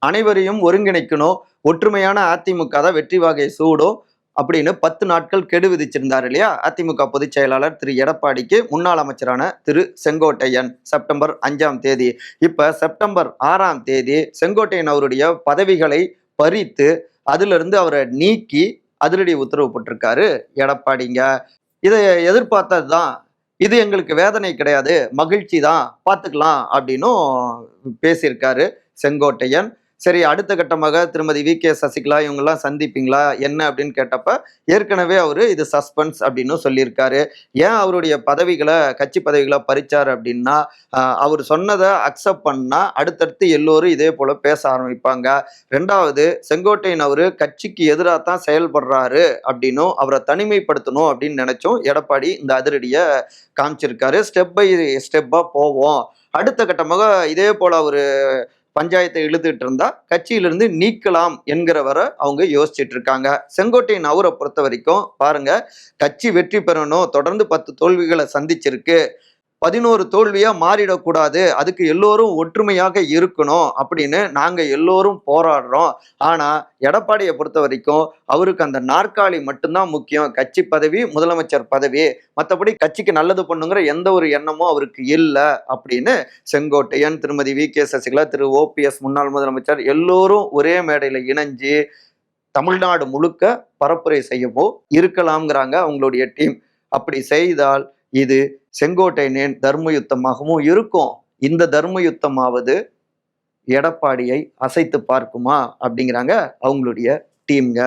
அனைவரையும் ஒருங்கிணைக்கணும், ஒற்றுமையான அதிமுக தான் வெற்றி வாகை சூடும் அப்படின்னு 10 நாட்கள் கெடு விதிச்சிருந்தார் இல்லையா? அதிமுக பொதுச் செயலாளர் திரு எடப்பாடிக்கு முன்னாள் அமைச்சரான திரு செங்கோட்டையன் செப்டம்பர் 5ஆம் தேதி. இப்ப செப்டம்பர் 6ஆம் தேதி செங்கோட்டையன் அவருடைய பதவிகளை பறித்து அதிலிருந்து அவரை நீக்கி அதிரடி உத்தரவு போட்டிருக்காரு எடப்பாடிங்க. இதை எதிர்பார்த்ததுதான். இது எங்களுக்கு வேதனை கிடையாது, மகிழ்ச்சி தான், பார்த்துக்கலாம் அப்படின்னும் பேசியிருக்காரு செங்கோட்டையன். சரி, அடுத்த கட்டமாக திருமதி வி.கே. சசிகலா இவங்கெல்லாம் சந்திப்பீங்களா என்ன அப்படின்னு கேட்டப்ப ஏற்கனவே அவரு இது சஸ்பென்ஸ் அப்படின்னு சொல்லியிருக்காரு. ஏன் அவருடைய பதவிகளை கட்சி பதவிகளை பறிச்சாரு அப்படின்னா, அவர் சொன்னதை அக்செப்ட் பண்ணா அடுத்தடுத்து எல்லோரும் இதே போல பேச ஆரம்பிப்பாங்க. ரெண்டாவது, செங்கோட்டையன் அவரு கட்சிக்கு எதிராக தான் செயல்படுறாரு அப்படின்னும் அவரை தனிமைப்படுத்தணும் அப்படின்னு நினைச்சோம் எடப்பாடி இந்த அதிரடியை காமிச்சிருக்காரு. ஸ்டெப் பை ஸ்டெப்பா போவோம். அடுத்த கட்டமாக இதே போல அவரு பஞ்சாயத்தை இழுத்துட்டு இருந்தா கட்சியிலிருந்து நீக்கலாம் என்கிறவரை அவங்க யோசிச்சுட்டு இருக்காங்க. செங்கோட்டையன் அவரை பொறுத்த வரைக்கும் பாருங்க, கட்சி வெற்றி பெறணும், தொடர்ந்து 10 தோல்விகளை சந்திச்சிருக்கு, 11 தோல்வியா மாறிடக்கூடாது, அதுக்கு எல்லோரும் ஒற்றுமையாக இருக்கணும் அப்படின்னு நாங்க எல்லோரும் போராடுறோம். ஆனா எடப்பாடியை பொறுத்த வரைக்கும் அவருக்கு அந்த நாற்காலி மட்டும்தான் முக்கியம், கட்சி பதவி, முதலமைச்சர் பதவி, மற்றபடி கட்சிக்கு நல்லது பண்ணுங்கிற எந்த ஒரு எண்ணமும் அவருக்கு இல்லை அப்படின்னு செங்கோட்டையன், திருமதி வி.கே. சசிகலா, திரு ஓபிஎஸ் முன்னாள் முதலமைச்சர் எல்லோரும் ஒரே மேடையில இணைஞ்சு தமிழ்நாடு முழுக்க பரப்புரை செய்யவோ இருக்கலாம்ங்கிறாங்க அவங்களுடைய டீம். அப்படி செய்தால் இது செங்கோட்டையனின் தர்ம யுத்தமாகவும் இருக்கும். இந்த தர்ம யுத்தமாவது எடப்பாடியை அசைத்து பார்க்குமா அப்படிங்கிறாங்க அவங்களுடைய டீம்ங்க.